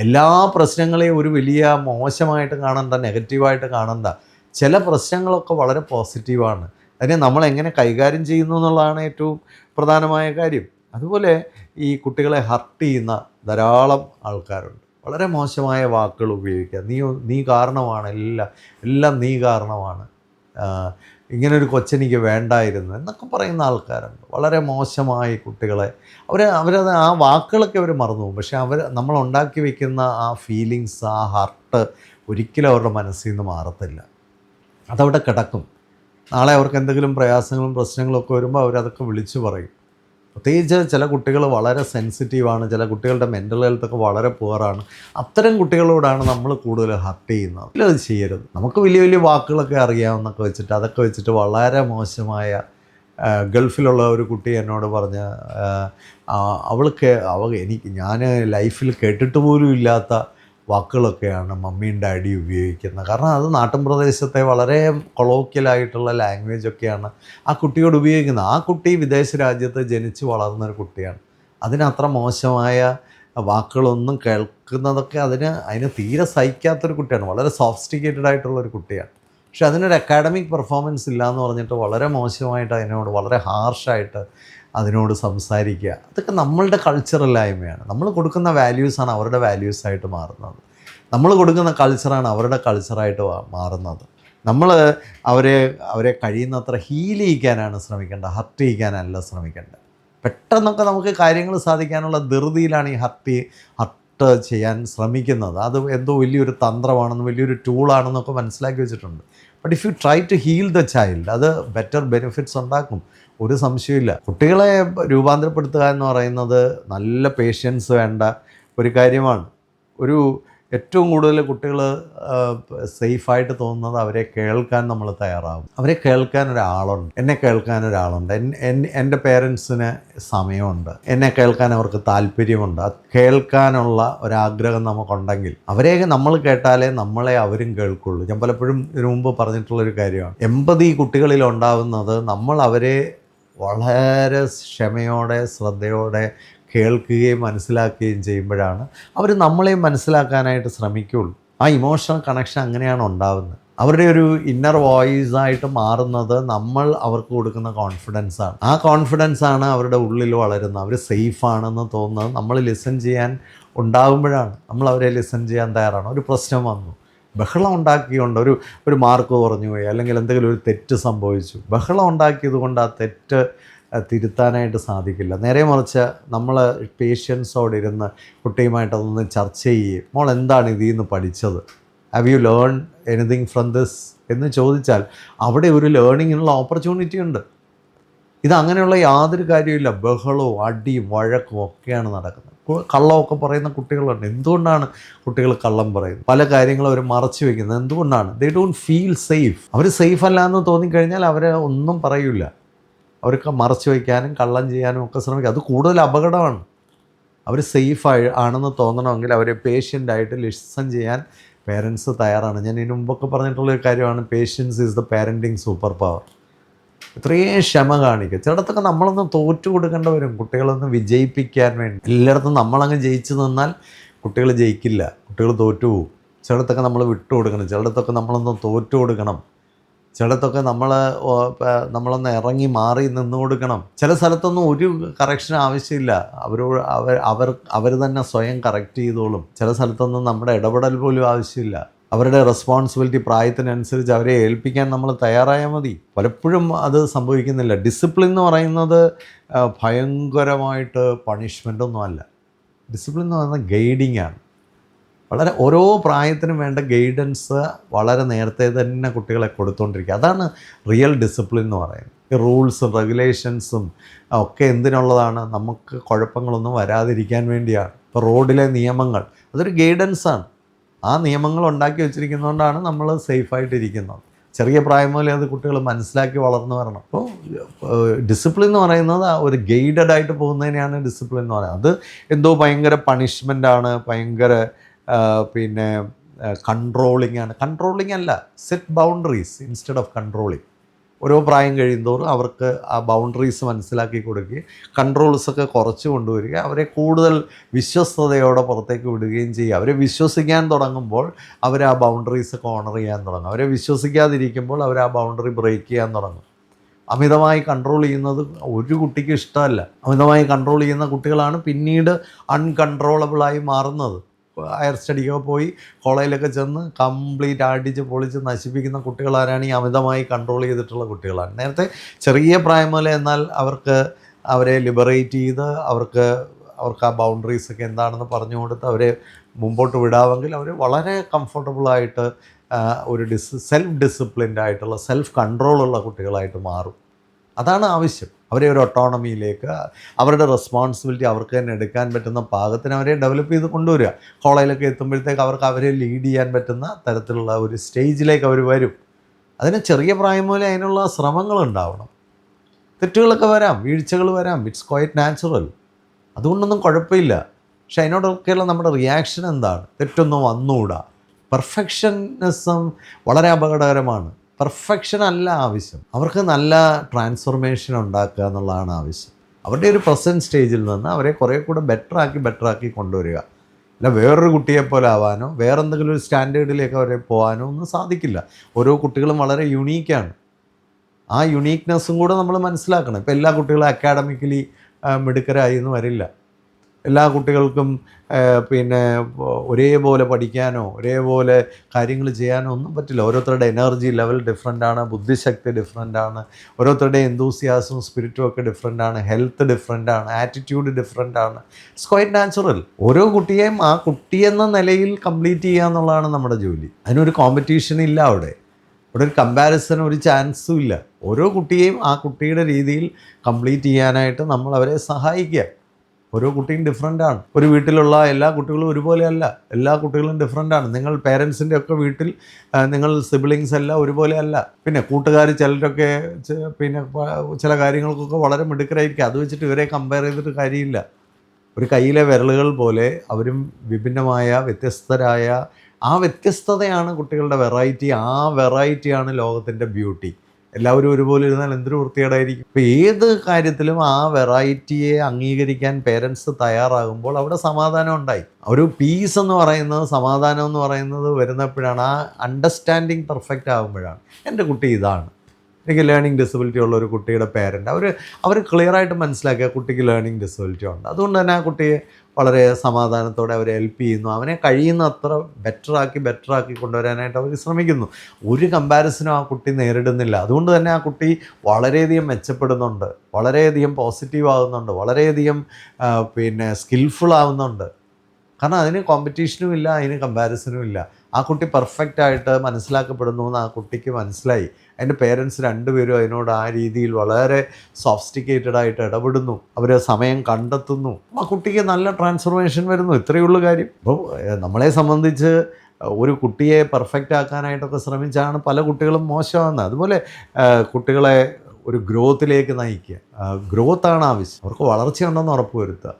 എല്ലാ പ്രശ്നങ്ങളെയും ഒരു വലിയ മോശമായിട്ട് കാണണ്ട, നെഗറ്റീവായിട്ട് കാണണ്ട. ചില പ്രശ്നങ്ങളൊക്കെ വളരെ പോസിറ്റീവാണ്. അതിനെ നമ്മളെങ്ങനെ കൈകാര്യം ചെയ്യുന്നു എന്നുള്ളതാണ് ഏറ്റവും പ്രധാനമായ കാര്യം. അതുപോലെ ഈ കുട്ടികളെ ഹർട്ട് ചെയ്യുന്ന ധാരാളം ആൾക്കാരുണ്ട്. വളരെ മോശമായ വാക്കുകൾ ഉപയോഗിക്കുക. നീ കാരണമാണ് എല്ലാം നീ കാരണമാണ്, ഇങ്ങനൊരു കൊച്ചെനിക്ക് വേണ്ടായിരുന്നു എന്നൊക്കെ പറയുന്ന ആൾക്കാരുണ്ട്. വളരെ മോശമായി കുട്ടികളെ അവരത് ആ വാക്കുകളൊക്കെ അവർ മറന്നു പോകും. പക്ഷേ നമ്മൾ ഉണ്ടാക്കി വയ്ക്കുന്ന ആ ഫീലിങ്സ്, ആ ഹർട്ട് ഒരിക്കലും അവരുടെ മനസ്സിൽ നിന്ന് മാറത്തില്ല. അതവിടെ കിടക്കും. നാളെ അവർക്ക് എന്തെങ്കിലും പ്രയാസങ്ങളും പ്രശ്നങ്ങളൊക്കെ വരുമ്പോൾ അവരതൊക്കെ വിളിച്ചു പറയും. പ്രത്യേകിച്ച് ചില കുട്ടികൾ വളരെ സെൻസിറ്റീവാണ്, ചില കുട്ടികളുടെ മെൻ്റൽ ഹെൽത്തൊക്കെ വളരെ പുവറാണ്. അത്തരം കുട്ടികളോടാണ് നമ്മൾ കൂടുതൽ ഹർട്ട് ചെയ്യുന്നത്. അത് ചെയ്യരുത്. നമുക്ക് വലിയ വലിയ വാക്കുകളൊക്കെ അറിയാമെന്നൊക്കെ വെച്ചിട്ട് അതൊക്കെ വെച്ചിട്ട് വളരെ മോശമായ ഗൾഫിലുള്ള ഒരു കുട്ടി എന്നോട് പറഞ്ഞ ഞാൻ ലൈഫിൽ കേട്ടിട്ട് പോലും ഇല്ലാത്ത വാക്കുകളൊക്കെയാണ് മമ്മിയും ഡാഡിയും ഉപയോഗിക്കുന്നത്. കാരണം അത് നാട്ടിൻ പ്രദേശത്തെ വളരെ കൊളോക്കിയലായിട്ടുള്ള ലാംഗ്വേജൊക്കെയാണ് ആ കുട്ടിയോട് ഉപയോഗിക്കുന്നത്. ആ കുട്ടി വിദേശ രാജ്യത്ത് ജനിച്ച് വളർന്നൊരു കുട്ടിയാണ്. അതിനത്ര മോശമായ വാക്കുകളൊന്നും കേൾക്കുന്നതൊക്കെ അതിന് തീരെ സഹിക്കാത്തൊരു കുട്ടിയാണ്. വളരെ സോഫിസ്റ്റിക്കേറ്റഡ് ആയിട്ടുള്ളൊരു കുട്ടിയാണ്. പക്ഷെ അതിനൊരു അക്കാഡമിക് പെർഫോമൻസ് ഇല്ല എന്ന് പറഞ്ഞിട്ട് വളരെ മോശമായിട്ട് അതിനോട് വളരെ ഹാർഷായിട്ട് അതിനോട് സംസാരിക്കുക. അതൊക്കെ നമ്മളുടെ കൾച്ചറല്ലായ്മയാണ്. നമ്മൾ കൊടുക്കുന്ന വാല്യൂസാണ് അവരുടെ വാല്യൂസായിട്ട് മാറുന്നത്. നമ്മൾ കൊടുക്കുന്ന കൾച്ചറാണ് അവരുടെ കൾച്ചറായിട്ട് മാറുന്നത്. നമ്മൾ അവരെ കഴിയുന്നത്ര ഹീൽ ചെയ്യിക്കാനാണ് ശ്രമിക്കേണ്ടത്, ഹർട്ട് ചെയ്യിക്കാനല്ല ശ്രമിക്കേണ്ടത്. പെട്ടെന്നൊക്കെ നമുക്ക് കാര്യങ്ങൾ സാധിക്കാനുള്ള ധൃതിയിലാണ് ഈ ഹർട്ട് ചെയ്യാൻ ശ്രമിക്കുന്നത്. അത് എന്തോ വലിയൊരു തന്ത്രമാണെന്ന്, വലിയൊരു ടൂളാണെന്നൊക്കെ മനസ്സിലാക്കി വെച്ചിട്ടുണ്ട്. But if you try to heal the child, അത് ബെറ്റർ ബെനിഫിറ്റ്സ് ഉണ്ടാക്കും, ഒരു സംശയമില്ല. കുട്ടികളെ രൂപാന്തരപ്പെടുത്തുക എന്ന് പറയുന്നത് നല്ല പേഷ്യൻസ് വേണ്ട ഒരു കാര്യമാണ്. ഏറ്റവും കൂടുതൽ കുട്ടികൾ സേഫായിട്ട് തോന്നുന്നത് അവരെ കേൾക്കാൻ നമ്മൾ തയ്യാറാവും. അവരെ കേൾക്കാൻ ഒരാളുണ്ട്, എന്നെ കേൾക്കാൻ ഒരാളുണ്ട്, എൻ്റെ പേരൻസിന് സമയമുണ്ട്, എന്നെ കേൾക്കാൻ അവർക്ക് താല്പര്യമുണ്ട്. അത് കേൾക്കാനുള്ള ഒരാഗ്രഹം നമുക്കുണ്ടെങ്കിൽ അവരെ നമ്മൾ കേട്ടാലേ നമ്മളെ അവരും കേൾക്കുള്ളൂ. ഞാൻ പലപ്പോഴും ഇതിനു മുമ്പ് പറഞ്ഞിട്ടുള്ളൊരു കാര്യമാണ്. എമ്പതി കുട്ടികളിൽ ഉണ്ടാവുന്നത് നമ്മൾ അവരെ വളരെ ക്ഷമയോടെ ശ്രദ്ധയോടെ കേൾക്കുകയും മനസ്സിലാക്കുകയും ചെയ്യുമ്പോഴാണ് അവർ നമ്മളെയും മനസ്സിലാക്കാനായിട്ട് ശ്രമിക്കുകയുള്ളൂ. ആ ഇമോഷണൽ കണക്ഷൻ അങ്ങനെയാണ് ഉണ്ടാകുന്നത്. അവരുടെ ഒരു ഇന്നർ വോയിസായിട്ട് മാറുന്നത് നമ്മൾ അവർക്ക് കൊടുക്കുന്ന കോൺഫിഡൻസാണ്. ആ കോൺഫിഡൻസാണ് അവരുടെ ഉള്ളിൽ വളരുന്നത്. അവർ സേഫാണെന്ന് തോന്നുന്നത് നമ്മൾ ലിസൺ ചെയ്യാൻ ഉണ്ടാകുമ്പോഴാണ്. നമ്മൾ അവരെ ലിസൺ ചെയ്യാൻ തയ്യാറാണ്. ഒരു പ്രശ്നം വന്നു, ബഹളം ഉണ്ടാക്കിക്കൊണ്ട് ഒരു മാർക്ക് കുറഞ്ഞു പോയി, അല്ലെങ്കിൽ എന്തെങ്കിലും ഒരു തെറ്റ് സംഭവിച്ചു, ബഹളം ഉണ്ടാക്കിയത് കൊണ്ട് ആ തെറ്റ് തിരുത്താനായിട്ട് സാധിക്കില്ല. നേരെ മറിച്ച് നമ്മൾ പേഷ്യൻസോടെ ഇരുന്ന് കുട്ടിയുമായിട്ട് അതൊന്ന് ചർച്ച ചെയ്യുകയും, മോൾ എന്താണ് ഇതിൽ നിന്ന് പഠിച്ചത്, have you learn anything from this എന്ന് ചോദിച്ചാൽ അവിടെ ഒരു ലേണിങ്ങിനുള്ള ഓപ്പർച്യൂണിറ്റി ഉണ്ട്. ഇതങ്ങനെയുള്ള യാതൊരു കാര്യമില്ല. ബഹളവും അടിയും വഴക്കും ഒക്കെയാണ് നടക്കുന്നത്. കള്ളമൊക്കെ പറയുന്ന കുട്ടികളുണ്ട്. എന്തുകൊണ്ടാണ് കുട്ടികൾ കള്ളം പറയുന്നത്? പല കാര്യങ്ങളും അവർ മറച്ചു വയ്ക്കുന്നത് എന്തുകൊണ്ടാണ്? They don't feel safe. അവർ സേഫ് അല്ല എന്ന് തോന്നിക്കഴിഞ്ഞാൽ അവരെ ഒന്നും പറയില്ല. അവർക്ക് മറച്ചു വയ്ക്കാനും കള്ളം ചെയ്യാനും ഒക്കെ ശ്രമിക്കുക. അത് കൂടുതൽ അപകടമാണ്. അവർ സേഫ് ആണെന്ന് തോന്നണമെങ്കിൽ അവരെ പേഷ്യൻ്റായിട്ട് ലിസൺ ചെയ്യാൻ പേരൻസ് തയ്യാറാണ്. ഞാൻ ഇതിനു മുമ്പൊക്കെ പറഞ്ഞിട്ടുള്ളൊരു കാര്യമാണ്, patience is the parenting superpower. ഇത്രയും ക്ഷമ കാണിക്കുക. ചിലയിടത്തൊക്കെ നമ്മളൊന്ന് തോറ്റു കൊടുക്കേണ്ട വരും കുട്ടികളൊന്ന് വിജയിപ്പിക്കാൻ വേണ്ടി. എല്ലായിടത്തും നമ്മളങ്ങ് ജയിച്ചു നിന്നാൽ കുട്ടികൾ ജയിക്കില്ല, കുട്ടികൾ തോറ്റു പോകും. ചിലയിടത്തൊക്കെ നമ്മൾ വിട്ടു കൊടുക്കണം, ചിലയിടത്തൊക്കെ നമ്മളൊന്ന് തോറ്റു കൊടുക്കണം, ചിലയിടത്തൊക്കെ നമ്മളൊന്ന് ഇറങ്ങി മാറി നിന്ന് കൊടുക്കണം. ചില സ്ഥലത്തൊന്നും ഒരു കറക്ഷൻ ആവശ്യമില്ല, അവർ തന്നെ സ്വയം കറക്റ്റ് ചെയ്തോളും. ചില സ്ഥലത്തൊന്നും നമ്മുടെ ഇടപെടൽ പോലും ആവശ്യമില്ല. അവരുടെ റെസ്പോൺസിബിലിറ്റി പ്രായത്തിനനുസരിച്ച് അവരെ ഏൽപ്പിക്കാൻ നമ്മൾ തയ്യാറായാൽ മതി. പലപ്പോഴും അത് സംഭവിക്കുന്നില്ല. ഡിസിപ്ലിൻ എന്ന് പറയുന്നത് ഭയങ്കരമായിട്ട് പണിഷ്മെൻ്റൊന്നും അല്ല. ഡിസിപ്ലിൻ എന്ന് പറയുന്നത് ഗൈഡിങ് ആണ്. വളരെ ഓരോ പ്രായത്തിനും വേണ്ട ഗൈഡൻസ് വളരെ നേരത്തെ തന്നെ കുട്ടികളെ കൊടുത്തുകൊണ്ടിരിക്കുക. അതാണ് റിയൽ ഡിസിപ്ലിൻ എന്ന് പറയുന്നത്. ഈ റൂൾസും റെഗുലേഷൻസും ഒക്കെ എന്തിനുള്ളതാണ്? നമുക്ക് കുഴപ്പങ്ങളൊന്നും വരാതിരിക്കാൻ വേണ്ടിയാണ്. ഇപ്പോൾ റോഡിലെ നിയമങ്ങൾ അതൊരു ഗൈഡൻസാണ്. ആ നിയമങ്ങൾ ഉണ്ടാക്കി വെച്ചിരിക്കുന്നതുകൊണ്ടാണ് നമ്മൾ സേഫായിട്ടിരിക്കുന്നത്. ചെറിയ പ്രായം മുതലേ അത് കുട്ടികൾ മനസ്സിലാക്കി വളർന്നു വരണം. അപ്പോൾ ഡിസിപ്ലിൻ എന്ന് പറയുന്നത് ഒരു ഗൈഡഡായിട്ട് പോകുന്നതിനെയാണ് ഡിസിപ്ലിൻ എന്ന് പറയുന്നത്. അത് എന്തോ ഭയങ്കര പണിഷ്മെൻ്റാണ്, ഭയങ്കര കൺട്രോളിംഗ് ആണ്. കൺട്രോളിംഗ് അല്ല, set boundaries instead of controlling. ഓരോ പ്രായം കഴിയുന്തോറും അവർക്ക് ആ ബൗണ്ടറീസ് മനസ്സിലാക്കി കൊടുക്കുകയും കൺട്രോൾസൊക്കെ കുറച്ച് കൊണ്ടുവരിക, അവരെ കൂടുതൽ വിശ്വസ്തയോടെ പുറത്തേക്ക് വിടുകയും ചെയ്യുക. അവരെ വിശ്വസിക്കാൻ തുടങ്ങുമ്പോൾ അവർ ആ ബൗണ്ടറീസൊക്കെ ഓണർ ചെയ്യാൻ തുടങ്ങും. അവരെ വിശ്വസിക്കാതിരിക്കുമ്പോൾ അവർ ആ ബൗണ്ടറി ബ്രേക്ക് ചെയ്യാൻ തുടങ്ങും. അമിതമായി കൺട്രോൾ ചെയ്യുന്നത് ഒരു കുട്ടിക്ക് ഇഷ്ടമല്ല. അമിതമായി കൺട്രോൾ ചെയ്യുന്ന കുട്ടികളാണ് പിന്നീട് അൺകൺട്രോളബിളായി മാറുന്നത്. ഹയർ സ്റ്റഡിക്കൊക്കെ പോയി കോളേജിലൊക്കെ ചെന്ന് കംപ്ലീറ്റ് അടിച്ച് പൊളിച്ച് നശിപ്പിക്കുന്ന കുട്ടികളാരാണ്? ഈ അമിതമായി കൺട്രോൾ ചെയ്തിട്ടുള്ള കുട്ടികളാണ്. നേരത്തെ ചെറിയ പ്രായം മുതലേ എന്നാൽ അവരെ ലിബറേറ്റ് ചെയ്ത് അവർക്ക് ആ ബൗണ്ടറീസൊക്കെ എന്താണെന്ന് പറഞ്ഞു കൊടുത്ത് അവരെ മുമ്പോട്ട് വിടാമെങ്കിൽ അവർ വളരെ കംഫർട്ടബിളായിട്ട് ഒരു സെൽഫ് ഡിസിപ്ലിൻഡ് ആയിട്ടുള്ള സെൽഫ് കൺട്രോളുള്ള കുട്ടികളായിട്ട് മാറും. അതാണ് ആവശ്യം. അവരെ ഒരു ഒട്ടോണമിയിലേക്ക്, അവരുടെ റെസ്പോൺസിബിലിറ്റി അവർക്ക് തന്നെ എടുക്കാൻ പറ്റുന്ന പാകത്തിന് അവരെ ഡെവലപ്പ് ചെയ്ത് കൊണ്ടുവരിക. കോളേജിലൊക്കെ എത്തുമ്പോഴത്തേക്ക് അവരെ ലീഡ് ചെയ്യാൻ പറ്റുന്ന തരത്തിലുള്ള ഒരു സ്റ്റേജിലേക്ക് അവർ വരും. അതിന് ചെറിയ പ്രായം മുതലേ അതിനുള്ള ശ്രമങ്ങളുണ്ടാവണം. തെറ്റുകളൊക്കെ വരാം, വീഴ്ചകൾ വരാം, ഇറ്റ്സ് ക്വൈറ്റ് നാച്ചുറൽ. അതുകൊണ്ടൊന്നും കുഴപ്പമില്ല. പക്ഷെ അതിനോടൊക്കെയുള്ള നമ്മുടെ റിയാക്ഷൻ എന്താണ്? തെറ്റൊന്നും വന്നുകൂടാ. പെർഫെക്ഷനിസം വളരെ അപകടകരമാണ്. പെർഫെക്ഷൻ അല്ല ആവശ്യം. അവർക്ക് നല്ല ട്രാൻസ്ഫോർമേഷൻ ഉണ്ടാക്കുക എന്നുള്ളതാണ് ആവശ്യം. അവരുടെ ഒരു പ്രസൻറ്റ് സ്റ്റേജിൽ നിന്ന് അവരെ കുറേ കൂടെ ബെറ്ററാക്കി കൊണ്ടുവരിക. അല്ല വേറൊരു കുട്ടിയെപ്പോലെ ആവാനോ വേറെന്തെങ്കിലും ഒരു സ്റ്റാൻഡേർഡിലേക്ക് അവരെ പോകാനോ ഒന്നും സാധിക്കില്ല. ഓരോ കുട്ടികളും വളരെ യുണീക്കാണ്. ആ യുണീക്നെസ്സും കൂടെ നമ്മൾ മനസ്സിലാക്കണം. ഇപ്പോൾ എല്ലാ കുട്ടികളും അക്കാഡമിക്കലി മിടുക്കരായി എന്ന് വരില്ല. എല്ലാ കുട്ടികൾക്കും ഒരേപോലെ പഠിക്കാനോ ഒരേപോലെ കാര്യങ്ങൾ ചെയ്യാനോ ഒന്നും പറ്റില്ല. ഓരോരുത്തരുടെ എനർജി ലെവൽ ഡിഫറെൻ്റാണ്, ബുദ്ധിശക്തി ഡിഫറെൻ്റാണ്, ഓരോരുത്തരുടെ എന്തൂസിയാസും സ്പിരിറ്റും ഒക്കെ ഡിഫറെൻ്റാണ്, ഹെൽത്ത് ഡിഫറെൻ്റാണ്, ആറ്റിറ്റ്യൂഡ് ഡിഫറെൻ്റാണ്. It's quite natural. ഓരോ കുട്ടിയെയും ആ കുട്ടിയെന്ന നിലയിൽ കംപ്ലീറ്റ് ചെയ്യുക എന്നുള്ളതാണ് നമ്മുടെ ജോലി. അതിനൊരു കോമ്പറ്റീഷൻ ഇല്ല അവിടെ ഒരു കമ്പാരിസൺ ഒരു ചാൻസും ഇല്ല. ഓരോ കുട്ടിയെയും ആ കുട്ടിയുടെ രീതിയിൽ കംപ്ലീറ്റ് ചെയ്യാനായിട്ട് നമ്മൾ അവരെ സഹായിക്കുക. ഓരോ കുട്ടിയും ഡിഫറെൻ്റാണ്. ഒരു വീട്ടിലുള്ള എല്ലാ കുട്ടികളും ഒരുപോലെയല്ല. എല്ലാ കുട്ടികളും ഡിഫറെൻ്റാണ്. നിങ്ങൾ പേരൻസിൻ്റെ ഒക്കെ വീട്ടിൽ നിങ്ങൾ സിബ്ലിങ്സ് എല്ലാം ഒരുപോലെയല്ല. പിന്നെ കൂട്ടുകാർ ചിലരൊക്കെ ചില കാര്യങ്ങൾക്കൊക്കെ വളരെ മിടുക്കരായിരിക്കും. അത് വെച്ചിട്ട് ഇവരെ കമ്പയർ ചെയ്തിട്ട് കാര്യമില്ല. ഒരു കയ്യിലെ വിരലുകൾ പോലെ അവരും വിഭിന്നമായ വ്യത്യസ്തരായ ആ വ്യത്യസ്തതയാണ് കുട്ടികളുടെ വെറൈറ്റി. ആ വെറൈറ്റിയാണ് ലോകത്തിൻ്റെ ബ്യൂട്ടി. എല്ലാവരും ഒരുപോലെ ഇരുന്നാൽ എന്തൊരു വൃത്തികേടായിരിക്കും. ഇപ്പോൾ ഏത് കാര്യത്തിലും ആ വെറൈറ്റിയെ അംഗീകരിക്കാൻ പേരൻസ് തയ്യാറാകുമ്പോൾ അവിടെ സമാധാനം ഉണ്ടായി. ഒരു പീസ് എന്ന് പറയുന്നത്, സമാധാനം എന്ന് പറയുന്നത് വരുന്നപ്പോഴാണ്, ആ അണ്ടർസ്റ്റാൻഡിങ് പെർഫെക്റ്റ് ആകുമ്പോഴാണ്. എൻ്റെ കുട്ടി ഇതാണ്, എനിക്ക് ലേണിംഗ് ഡിസബിലിറ്റി ഉള്ള ഒരു കുട്ടിയുടെ പേരൻ്റ് അവർ ക്ലിയറായിട്ട് മനസ്സിലാക്കിയ കുട്ടിക്ക് ലേണിംഗ് ഡിസബിലിറ്റി ഉണ്ട്. അതുകൊണ്ട് തന്നെ ആ കുട്ടിയെ വളരെ സമാധാനത്തോടെ അവരെ ഹെൽപ്പ് ചെയ്യുന്നു. അവനെ കഴിയുന്നത്ര ബെറ്ററാക്കി കൊണ്ടുവരാനായിട്ട് അവർ ശ്രമിക്കുന്നു. ഒരു കമ്പാരിസനും ആ കുട്ടി നേരിടുന്നില്ല. അതുകൊണ്ട് തന്നെ ആ കുട്ടി വളരെയധികം മെച്ചപ്പെടുന്നുണ്ട്, വളരെയധികം പോസിറ്റീവ് ആകുന്നുണ്ട്, വളരെയധികം സ്കിൽഫുൾ ആവുന്നുണ്ട്. കാരണം അതിന് കോമ്പറ്റീഷനും ഇല്ല, അതിന് കമ്പാരിസനും ഇല്ല. ആ കുട്ടി പെർഫെക്റ്റായിട്ട് മനസ്സിലാക്കപ്പെടുന്നു എന്ന് ആ കുട്ടിക്ക് മനസ്സിലായി. അതിൻ്റെ പേരൻസ് രണ്ടുപേരും അതിനോട് ആ രീതിയിൽ വളരെ സോഫിസ്റ്റിക്കേറ്റഡ് ആയിട്ട് ഇടപെടുന്നു. അവർ സമയം കണ്ടെത്തുന്നു. ആ കുട്ടിക്ക് നല്ല ട്രാൻസ്ഫോർമേഷൻ വരുന്നു. ഇത്രയേ ഉള്ളൂ കാര്യം. അപ്പോൾ നമ്മളെ സംബന്ധിച്ച് ഒരു കുട്ടിയെ പെർഫെക്റ്റ് ആക്കാനായിട്ടൊക്കെ ശ്രമിച്ചാണ് പല കുട്ടികളും മോശമാകുന്നത്. അതുപോലെ കുട്ടികളെ ഒരു ഗ്രോത്തിലേക്ക് നയിക്കുക. ഗ്രോത്താണ് ആവശ്യം. അവർക്ക് വളർച്ചയുണ്ടെന്ന് ഉറപ്പ് വരുത്തുക.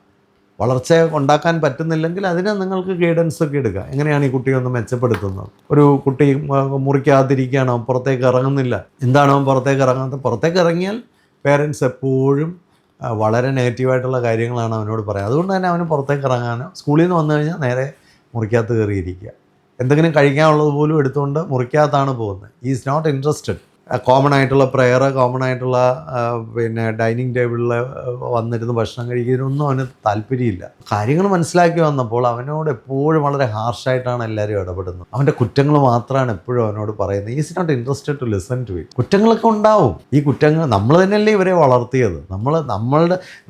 വളർച്ച ഉണ്ടാക്കാൻ പറ്റുന്നില്ലെങ്കിൽ അതിന് നിങ്ങൾക്ക് ഗൈഡൻസ് ഒക്കെ എടുക്കുക. എങ്ങനെയാണ് ഈ കുട്ടിയെ ഒന്ന് മെച്ചപ്പെടുത്തുന്നത്? ഒരു കുട്ടി മുറിക്കാതിരിക്കുകയാണോ, പുറത്തേക്ക് ഇറങ്ങുന്നില്ല, എന്താണോ പുറത്തേക്ക് ഇറങ്ങാത്തത്? പുറത്തേക്ക് ഇറങ്ങിയാൽ പേരൻസ് എപ്പോഴും വളരെ നെഗറ്റീവായിട്ടുള്ള കാര്യങ്ങളാണ് അവനോട് പറയുക. അതുകൊണ്ട് തന്നെ അവന് പുറത്തേക്ക് ഇറങ്ങാനോ, സ്കൂളിൽ നിന്ന് വന്നു കഴിഞ്ഞാൽ നേരെ മുറിക്കകത്ത് കയറിയിരിക്കുക. എന്തെങ്കിലും കഴിക്കാനുള്ളത് പോലും എടുത്തുകൊണ്ട് മുറിക്കകത്താണ് പോകുന്നത്. Is not interested. കോമൺ ആയിട്ടുള്ള പ്രെയർ, കോമൺ ആയിട്ടുള്ള ഡൈനിങ് ടേബിളിൽ വന്നിരുന്ന് ഭക്ഷണം കഴിക്കുന്നതിനൊന്നും അവന് താല്പര്യമില്ല. കാര്യങ്ങൾ മനസ്സിലാക്കി വന്നപ്പോൾ അവനോട് എപ്പോഴും വളരെ ഹാർഷായിട്ടാണ് എല്ലാവരും ഇടപെടുന്നത്. അവൻ്റെ കുറ്റങ്ങൾ മാത്രമാണ് എപ്പോഴും അവനോട് പറയുന്നത്. Is not interested to listen to it. കുറ്റങ്ങളൊക്കെ ഉണ്ടാവും. ഈ കുറ്റങ്ങൾ നമ്മൾ തന്നെയല്ലേ ഇവരെ വളർത്തിയത്.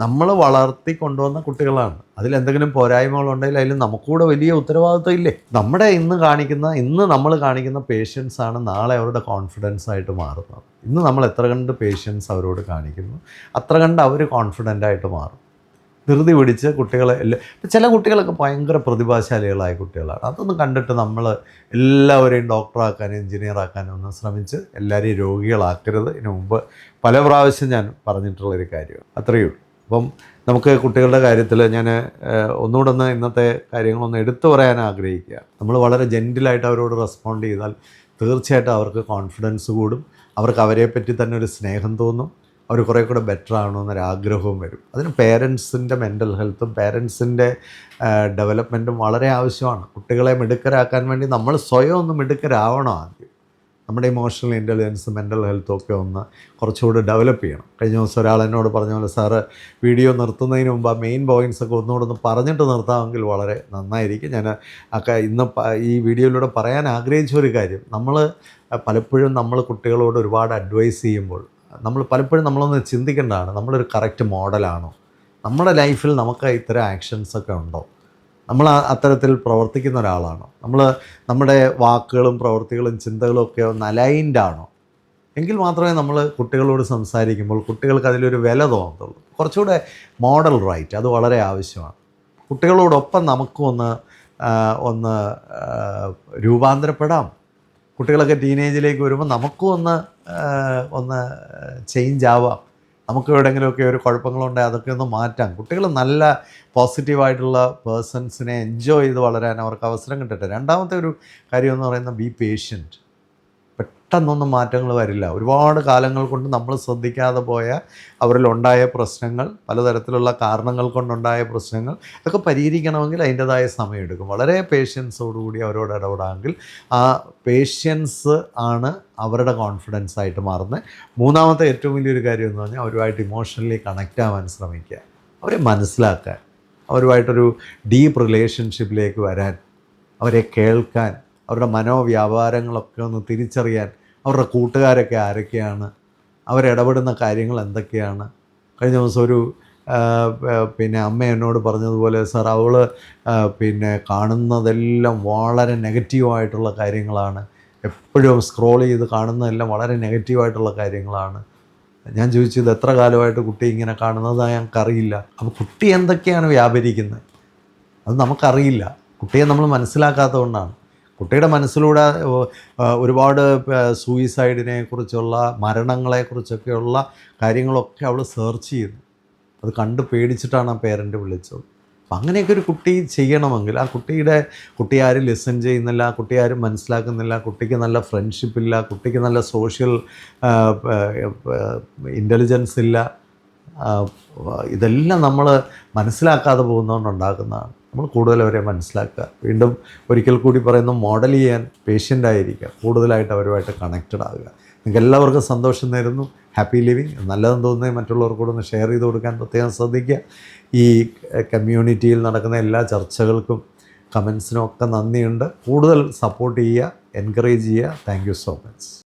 നമ്മൾ വളർത്തി കൊണ്ടുവന്ന കുട്ടികളാണ്. അതിലെന്തെങ്കിലും പോരായ്മകളുണ്ടെങ്കിൽ അതിൽ നമുക്കൂടെ വലിയ ഉത്തരവാദിത്വം ഇല്ലേ? ഇന്ന് നമ്മൾ കാണിക്കുന്ന പേഷ്യൻസാണ് നാളെ അവരുടെ കോൺഫിഡൻസ് ആയിട്ട് മാറുന്നത്. ഇന്ന് നമ്മൾ എത്ര കണ്ട് പേഷ്യൻസ് അവരോട് കാണിക്കുന്നു, അത്ര കണ്ട് അവർ കോൺഫിഡൻ്റായിട്ട് മാറും. ധൃതി പിടിച്ച് കുട്ടികളെ ചില കുട്ടികളൊക്കെ ഭയങ്കര പ്രതിഭാശാലികളായ കുട്ടികളാണ്. അതൊന്നും കണ്ടിട്ട് നമ്മൾ എല്ലാവരെയും ഡോക്ടറാക്കാനും എഞ്ചിനീയറാക്കാനും ഒന്ന് ശ്രമിച്ച് എല്ലാവരെയും രോഗികളാക്കരുത്. ഇതിനു മുമ്പ് പല പ്രാവശ്യം ഞാൻ പറഞ്ഞിട്ടുള്ളൊരു കാര്യമാണ്. അത്രയേ ഉള്ളൂ. അപ്പം നമുക്ക് കുട്ടികളുടെ കാര്യത്തിൽ ഞാൻ ഒന്നുകൂടെ ഇന്നത്തെ കാര്യങ്ങളൊന്ന് എടുത്തു പറയാൻ ആഗ്രഹിക്കുക. നമ്മൾ വളരെ ജെൻറ്റിലായിട്ട് അവരോട് റെസ്പോണ്ട് ചെയ്താൽ തീർച്ചയായിട്ടും അവർക്ക് കോൺഫിഡൻസ് കൂടും. അവർക്ക് അവരെപ്പറ്റി തന്നെ ഒരു സ്നേഹം തോന്നും. അവർ കുറേ കൂടെ ബെറ്റർ ആകണമെന്നൊരാഗ്രഹവും വരും. അതിന് പേരൻസിൻ്റെ മെൻ്റൽ ഹെൽത്തും പേരൻസിൻ്റെ ഡെവലപ്മെൻറ്റും വളരെ ആവശ്യമാണ്. കുട്ടികളെ മിടുക്കരാക്കാൻ വേണ്ടി നമ്മൾ സ്വയം ഒന്ന് മിടുക്കരാവണം ആദ്യം. നമ്മുടെ ഇമോഷണൽ ഇൻ്റലിജൻസ് മെൻ്റൽ ഹെൽത്തും ഒക്കെ ഒന്ന് കുറച്ചുകൂടി ഡെവലപ്പ് ചെയ്യണം. കഴിഞ്ഞ ദിവസം ഒരാൾ എന്നോട് പറഞ്ഞ പോലെ, സാറ് വീഡിയോ നിർത്തുന്നതിന് മുമ്പ് ആ മെയിൻ പോയിൻറ്റ്സൊക്കെ ഒന്നുകൂടെ ഒന്ന് പറഞ്ഞിട്ട് നിർത്താമെങ്കിൽ വളരെ നന്നായിരിക്കും. ഞാൻ ഇന്ന് ഈ വീഡിയോയിലൂടെ പറയാൻ ആഗ്രഹിച്ച ഒരു കാര്യം, പലപ്പോഴും നമ്മൾ കുട്ടികളോട് ഒരുപാട് അഡ്വൈസ് ചെയ്യുമ്പോൾ പലപ്പോഴും നമ്മളൊന്ന് ചിന്തിക്കേണ്ടതാണ്, നമ്മളൊരു കറക്റ്റ് മോഡലാണോ, നമ്മുടെ ലൈഫിൽ നമുക്ക് ഇത്തരം ആക്ഷൻസൊക്കെ ഉണ്ടോ, നമ്മൾ അത്തരത്തിൽ പ്രവർത്തിക്കുന്ന ഒരാളാണോ, നമ്മുടെ വാക്കുകളും പ്രവൃത്തികളും ചിന്തകളും ഒക്കെ ഒന്ന് അലൈൻഡ് ആണോ, എങ്കിൽ മാത്രമേ നമ്മൾ കുട്ടികളോട് സംസാരിക്കുമ്പോൾ കുട്ടികൾക്ക് അതിലൊരു വില തോന്നത്തുള്ളൂ. കുറച്ചുകൂടെ മോഡൽ റൈറ്റ് അത് വളരെ ആവശ്യമാണ്. കുട്ടികളോടൊപ്പം നമുക്കും ഒന്ന് രൂപാന്തരപ്പെടാം. കുട്ടികളൊക്കെ ടീനേജിലേക്ക് വരുമ്പോൾ നമുക്കും ഒന്ന് ചേഞ്ച് ആവാം. നമുക്ക് എവിടെയെങ്കിലുമൊക്കെ ഒരു കുഴപ്പങ്ങളുണ്ടെങ്കിൽ അതൊക്കെ ഒന്ന് മാറ്റാം. കുട്ടികൾ നല്ല പോസിറ്റീവായിട്ടുള്ള പേഴ്സൺസിനെ എൻജോയ് ചെയ്ത് വളരാൻ അവർക്ക് അവസരം കിട്ടട്ടെ. രണ്ടാമത്തെ ഒരു കാര്യം എന്ന് പറയുന്നത്, ബി പേഷ്യൻറ്റ്. പെട്ടെന്നൊന്നും മാറ്റങ്ങൾ വരില്ല. ഒരുപാട് കാലങ്ങൾ കൊണ്ട് നമ്മൾ ശ്രദ്ധിക്കാതെ പോയ അവരിലുണ്ടായ പ്രശ്നങ്ങൾ, പലതരത്തിലുള്ള കാരണങ്ങൾ കൊണ്ടുണ്ടായ പ്രശ്നങ്ങൾ, ഇതൊക്കെ പരിഹരിക്കണമെങ്കിൽ അതിൻ്റേതായ സമയമെടുക്കും. വളരെ പേഷ്യൻസോടുകൂടി അവരോട് ഇടപെടാമെങ്കിൽ ആ പേഷ്യൻസ് ആണ് അവരുടെ കോൺഫിഡൻസ് ആയിട്ട് മാറുന്നത്. മൂന്നാമത്തെ ഏറ്റവും വലിയൊരു കാര്യം എന്ന് പറഞ്ഞാൽ, അവരുമായിട്ട് ഇമോഷണലി കണക്റ്റ് ആവാൻ ശ്രമിക്കുക, അവരെ മനസ്സിലാക്കാൻ, അവരുമായിട്ടൊരു ഡീപ്പ് റിലേഷൻഷിപ്പിലേക്ക് വരാൻ, അവരെ കേൾക്കാൻ, അവരുടെ മനോവ്യാപാരങ്ങളൊക്കെ ഒന്ന് തിരിച്ചറിയാൻ, അവരുടെ കൂട്ടുകാരൊക്കെ ആരൊക്കെയാണ്, അവരിടപെടുന്ന കാര്യങ്ങൾ എന്തൊക്കെയാണ്. കഴിഞ്ഞ ദിവസം ഒരു അമ്മ എന്നോട് പറഞ്ഞതുപോലെ, സാർ അവൾ കാണുന്നതെല്ലാം വളരെ നെഗറ്റീവായിട്ടുള്ള കാര്യങ്ങളാണ്, എപ്പോഴും സ്ക്രോൾ ചെയ്ത് കാണുന്നതെല്ലാം വളരെ നെഗറ്റീവായിട്ടുള്ള കാര്യങ്ങളാണ്. ഞാൻ ചോദിച്ചു, ഇത് എത്ര കാലമായിട്ട് കുട്ടി ഇങ്ങനെ കാണുന്നത് ഞങ്ങൾക്കറിയില്ല. അപ്പോൾ കുട്ടി എന്തൊക്കെയാണ് വ്യാപരിക്കുന്നത് അത് നമുക്കറിയില്ല. കുട്ടിയെ നമ്മൾ മനസ്സിലാക്കാത്തത് കൊണ്ടാണ്. കുട്ടിയുടെ മനസ്സിലൂടെ ഒരുപാട് സൂയിസൈഡിനെ കുറിച്ചുള്ള, മരണങ്ങളെക്കുറിച്ചൊക്കെയുള്ള കാര്യങ്ങളൊക്കെ അവൾ സെർച്ച് ചെയ്യുന്നു. അത് കണ്ട് പേടിച്ചിട്ടാണ് ആ പേരൻറ്റ് വിളിച്ചത്. അപ്പം അങ്ങനെയൊക്കെ ഒരു കുട്ടി ചെയ്യണമെങ്കിൽ, കുട്ടി ആരും ലിസൺ ചെയ്യുന്നില്ല, കുട്ടി ആരും മനസ്സിലാക്കുന്നില്ല, കുട്ടിക്ക് നല്ല ഫ്രണ്ട്ഷിപ്പില്ല, കുട്ടിക്ക് നല്ല സോഷ്യൽ ഇൻ്റലിജൻസ് ഇല്ല, ഇതെല്ലാം നമ്മൾ മനസ്സിലാക്കാതെ പോകുന്നതുകൊണ്ടുണ്ടാക്കുന്നതാണ്. നമ്മൾ കൂടുതൽ അവരെ മനസ്സിലാക്കുക. വീണ്ടും ഒരിക്കൽ കൂടി പറയുന്നു, മോഡൽ ചെയ്യാൻ പേഷ്യൻ്റായിരിക്കുക, കൂടുതലായിട്ട് അവരുമായിട്ട് കണക്റ്റഡ് ആകുക. നിങ്ങൾക്ക് എല്ലാവർക്കും സന്തോഷം നേരുന്നു. Happy living. നല്ലതെന്ന് തോന്നുന്നത് മറ്റുള്ളവർക്കൂടെ ഒന്ന് ഷെയർ ചെയ്ത് കൊടുക്കാൻ പ്രത്യേകം ശ്രദ്ധിക്കുക. ഈ കമ്മ്യൂണിറ്റിയിൽ നടക്കുന്ന എല്ലാ ചർച്ചകൾക്കും കമൻസിനും ഒക്കെ നന്ദിയുണ്ട്. കൂടുതൽ സപ്പോർട്ട് ചെയ്യുക, എൻകറേജ് ചെയ്യുക. Thank you so much.